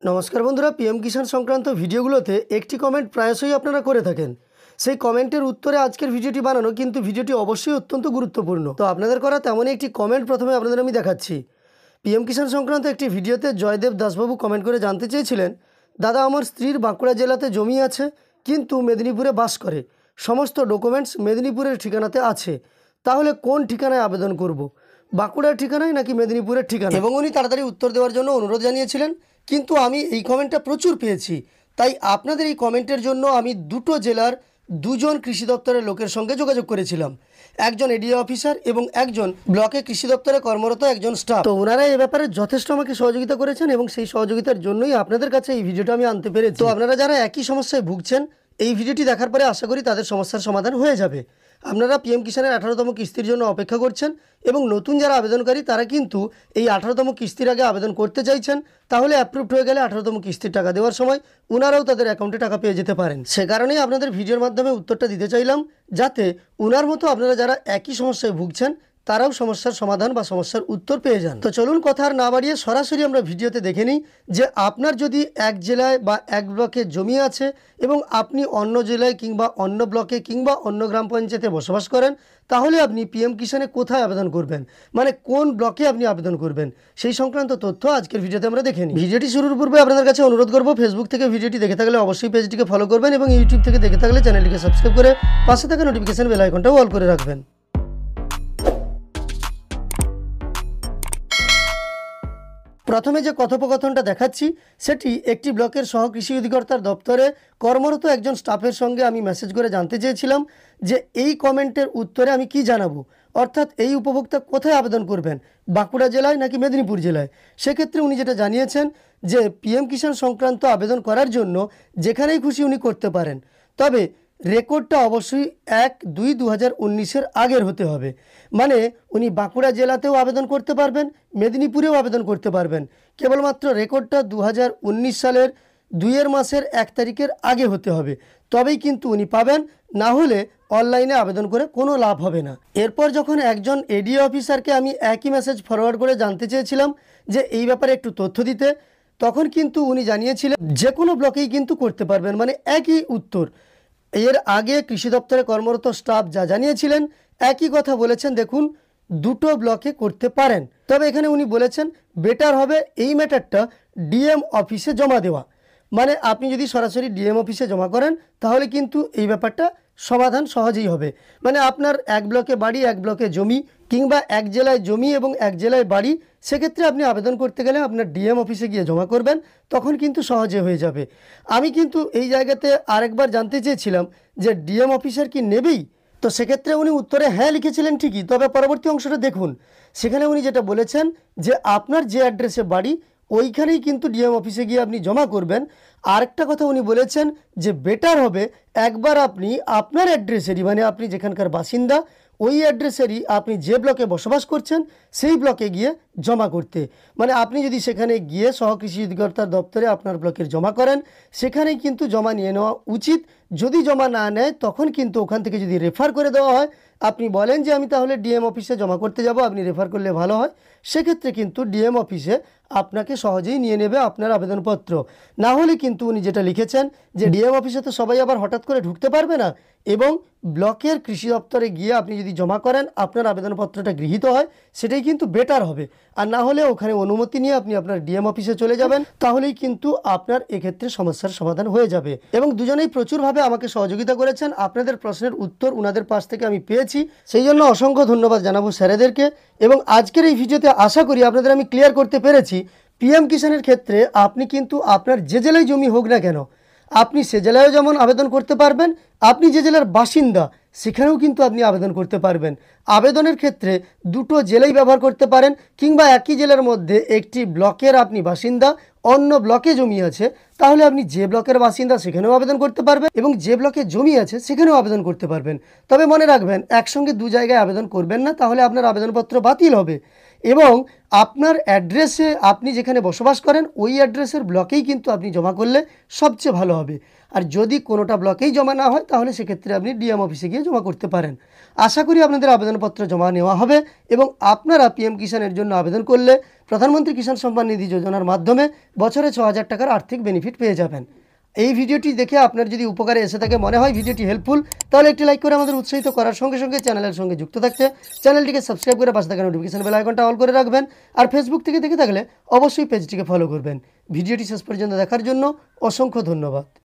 নমস্কার বন্ধুরা, পিএম কিষাণ সংক্রান্ত ভিডিওগুলোতে একটি কমেন্ট প্রায়শই আপনারা করে থাকেন। সেই কমেন্টের উত্তরে আজকের ভিডিওটি বানানো, কিন্তু ভিডিওটি অবশ্যই অত্যন্ত গুরুত্বপূর্ণ। তো আপনাদের করা তেমনই একটি কমেন্ট প্রথমে আপনাদের আমি দেখাচ্ছি। পিএম কিষাণ সংক্রান্ত একটি ভিডিওতে জয়দেব দাসবাবু কমেন্ট করে জানতে চেয়েছিলেন, দাদা আমার স্ত্রীর বাঁকুড়া জেলাতে জমি আছে, কিন্তু মেদিনীপুরে বাস করে, সমস্ত ডকুমেন্টস মেদিনীপুরের ঠিকানাতে আছে, তাহলে কোন ঠিকানায় আবেদন করব, বাঁকুড়ার ঠিকানায় নাকি মেদিনীপুরের ঠিকানা? এবং উনি তাড়াতাড়ি উত্তর দেওয়ার জন্য অনুরোধ জানিয়েছিলেন, কিন্তু আমি এই কমেন্টটা প্রচুর পেয়েছি, তাই আপনাদের এই কমেন্টের জন্য আমি দুটো জেলার দুজন কৃষি দপ্তরের লোকের সঙ্গে যোগাযোগ করেছিলাম, একজন এডিও অফিসার এবং একজন ব্লকে কৃষি দপ্তরে কর্মরত একজন স্টাফ। তো ওনারা এই ব্যাপারে যথেষ্ট আমাকে সহযোগিতা করেছেন এবং সেই সহযোগিতার জন্যই আপনাদের কাছে এই ভিডিওটা আমি আনতে পেরেছি। তো আপনারা যারা একই সমস্যায় ভুগছেন, এই ভিডিওটি দেখার পরে আশা করি তাদের সমস্যার সমাধান হয়ে যাবে। আপনারা পিএম কিষাণের 18তম কিস্তির জন্য অপেক্ষা করছেন এবং নতুন যারা আবেদনকারী তারা কিন্তু এই 18তম কিস্তির আগে আবেদন করতে চাইছেন, তাহলে অ্যাপ্রুভড হয়ে গেলে 18তম কিস্তির টাকা দেওয়ার সময় ওনারাও তাদের অ্যাকাউন্টে টাকা পেয়ে যেতে পারেন। সে কারণেই আপনাদের ভিডিওর মাধ্যমে উত্তরটা দিতে চাইলাম, যাতে ওনার মতো আপনারা যারা একই সমস্যায় ভুগছেন তারাও সমস্যার সমাধান বা সমস্যার উত্তর পেয়ে যান। তো চলুন কথা আর না বাড়িয়ে সরাসরি আমরা ভিডিওতে দেখে নিই যে আপনার যদি এক জেলায় বা এক ব্লকে জমি আছে এবং আপনি অন্য জেলায় কিংবা অন্য ব্লকে কিংবা অন্য গ্রাম পঞ্চায়েতে বসবাস করেন, তাহলে আপনি পিএম কিষাণে কোথায় আবেদন করবেন, মানে কোন ব্লকে আপনি আবেদন করবেন, সেই সংক্রান্ত তথ্য আজকের ভিডিওতে আমরা দেখে নিই। ভিডিওটি শুরুর পূর্বে আপনাদের কাছে অনুরোধ করব, ফেসবুক থেকে ভিডিওটি দেখে থাকলে অবশ্যই পেজটিকে ফলো করবেন এবং ইউটিউব থেকে দেখে থাকলে চ্যানেলটিকে সাবস্ক্রাইব করে পাশে থাকা নোটিফিকেশন বেল আইকনটাও অল করে রাখবেন। প্রথমে যে কথোপকথনটা দেখাচ্ছি সেটি একটি ব্লকের সহ কৃষি অধিকর্তার দপ্তরে কর্মরত একজন স্টাফের সঙ্গে আমি মেসেজ করে জানতে চেয়েছিলাম যে এই কমেন্টের উত্তরে আমি কি জানাবো, অর্থাৎ এই উপভোক্তা কোথায় আবেদন করবেন, বাঁকুড়া জেলায় নাকি মেদিনীপুর জেলায়। সেক্ষেত্রে উনি যেটা জানিয়েছেন যে পিএম কিষাণ সংক্রান্ত আবেদন করার জন্য যেখানেই খুশি উনি করতে পারেন, তবে রেকর্ডটা অবশ্যই 1-2-2019 আগের হতে হবে। মানে উনি বাঁকুড়া জেলাতেও আবেদন করতে পারবেন, মেদিনীপুরেও আবেদন করতে পারবেন, কেবলমাত্র রেকর্ডটা 2019 সালের 2 মাসের 1 তারিখের আগে হতে হবে, তবেই কিন্তু উনি পাবেন, না হলে অনলাইনে আবেদন করে কোনো লাভ হবে না। এরপর যখন একজন এডিও অফিসারকে আমি একই মেসেজ ফরওয়ার্ড করে জানতে চেয়েছিলাম যে এই ব্যাপারে একটু তথ্য দিতে, তখন কিন্তু উনি জানিয়েছিলেন যে কোনো ব্লকেই কিন্তু করতে পারবেন, মানে একই উত্তর। এর আগে কৃষি দপ্তরে কর্মরত স্টাফ যা জানিয়েছিলেন একই কথা বলেছেন, দেখুন দুটো ব্লকে করতে পারেন, তবে এখানে উনি বলেছেন বেটার হবে এই ম্যাটারটা ডিএম অফিসে জমা দেওয়া। মানে আপনি যদি সরাসরি ডিএম অফিসে জমা করেন তাহলে কিন্তু এই ব্যাপারটা সমাধান সহজেই হবে। মানে আপনার এক ব্লকে বাড়ি, এক ব্লকে জমি, কিংবা এক জেলায় জমি এবং এক জেলায় বাড়ি, সেক্ষেত্রে আপনি আবেদন করতে গেলে আপনার ডিএম অফিসে গিয়ে জমা করবেন, তখন কিন্তু সহজে হয়ে যাবে। আমি কিন্তু এই জায়গাতে আরেকবার জানতে চেয়েছিলাম যে ডিএম অফিসার কি নেবেই, তো সেক্ষেত্রে উনি উত্তরে হ্যাঁ লিখেছিলেন ঠিকই, তবে পরবর্তী অংশটা দেখুন। সেখানে উনি যেটা বলেছেন যে আপনার যে অ্যাড্রেসে বাড়ি ওইখানেই কিন্তু ডিএম অফিসে গিয়ে আপনি জমা করবেন। আরেকটা কথা উনি বলেছেন যে বেটার হবে একবার আপনি আপনার অ্যাড্রেসেরই, মানে আপনি যেখানকার বাসিন্দা ওই অ্যাড্রেসেরই আপনি যে ব্লকে বসবাস করছেন সেই ব্লকে গিয়ে জমা করতে। মানে আপনি যদি সেখানে গিয়ে সহকৃষি অধিকর্তার দপ্তরে আপনার ব্লকের জমা করেন, সেখানেই কিন্তু জমা নিয়ে নেওয়া উচিত। যদি জমা না নেয় তখন কিন্তু ওখান থেকে যদি রেফার করে দেওয়া হয়, আপনি বলেন যে আমি তাহলে ডিএম অফিসে জমা করতে যাব, আপনি রেফার করলে ভালো হয়, সেক্ষেত্রে কিন্তু ডিএম অফিসে আপনাকে সহজেই নিয়ে নেবে আপনার আবেদনপত্র। না হলে কিন্তু উনি যেটা লিখেছেন যে ডিএম অফিসে তো সবাই আবার হঠাৎ করে ঢুকতে পারবে না, এবং ব্লকের কৃষি দপ্তরে গিয়ে আপনি যদি জমা করেন আপনার আবেদনপত্রটা গৃহীত হয়, সেটাই কিন্তু বেটার হবে। আর না হলে ওখানে অনুমতি নিয়ে আপনি আপনার ডিএম অফিসে চলে যাবেন, তাহলেই কিন্তু আপনার এক্ষেত্রে সমস্যার সমাধান হয়ে যাবে। এবং দুজনেই প্রচুরভাবে আমাকে সহযোগিতা করেছেন, আপনাদের প্রশ্নের উত্তর ওনাদের পাশ থেকে আমি পেয়েছি, সেই জন্য অসংখ্য ধন্যবাদ জানাবো স্যারেদেরকে। এবং আজকের এই ভিডিওতে আশা করি আপনাদের আমি ক্লিয়ার করতে পেরেছি, পিএম কিষাণের ক্ষেত্রে আপনি কিন্তু আপনার যে জেলায় জমি হোক না কেন, আপনি সে জেলায়ও যেমন আবেদন করতে পারবেন, আপনি যে জেলার বাসিন্দা সেখানেও কিন্তু আপনি আবেদন করতে পারবেন। আবেদনের ক্ষেত্রে দুটো জেলাই ব্যবহার করতে পারেন, কিংবা একই জেলার মধ্যে একটি ব্লকের আপনি বাসিন্দা, অন্য ব্লকে জমি আছে, তাহলে আপনি যে ব্লকের বাসিন্দা সেখানেও আবেদন করতে পারবেন এবং যে ব্লকে জমি আছে সেখানেও আবেদন করতে পারবেন। তবে মনে রাখবেন একসঙ্গে দু জায়গায় আবেদন করবেন না, তাহলে আপনার আবেদনপত্র বাতিল হবে। এবং আপনার অ্যাড্রেসে আপনি যেখানে বসবাস করেন ওই অ্যাড্রেসের ব্লকেই কিন্তু আপনি জমা করলে সবচেয়ে ভালো হবে। আর যদি কোনোটা ব্লকেই জমা না হয় তাহলে সেক্ষেত্রে আপনি ডিএম অফিসে গিয়ে জমা করতে পারেন। আশা করি আপনাদের আবেদনপত্র জমা নেওয়া হবে এবং আপনারা পিএম কিষাণের জন্য আবেদন করলে প্রধানমন্ত্রী কিষাণ সম্মান নিধি যোজনার মাধ্যমে বছরে 6,000 টাকার আর্থিক বেনিফিট পেয়ে যাবেন। এই ভিডিওটি দেখে আপনার যদি উপকারে এসে থাকে, মনে হয় ভিডিওটি হেল্পফুল, তাহলে একটি লাইক করে আমাদের উৎসাহিত করার সঙ্গে সঙ্গে চ্যানেলের সঙ্গে যুক্ত থাকতে চ্যানেলটিকে সাবস্ক্রাইব করে পাশে থাকা নোটিফিকেশন বেল আইকনটা অল করে রাখবেন। আর ফেসবুক থেকে দেখে থাকলে অবশ্যই পেজটিকে ফলো করবেন। ভিডিওটি শেষ পর্যন্ত দেখার জন্য অসংখ্য ধন্যবাদ।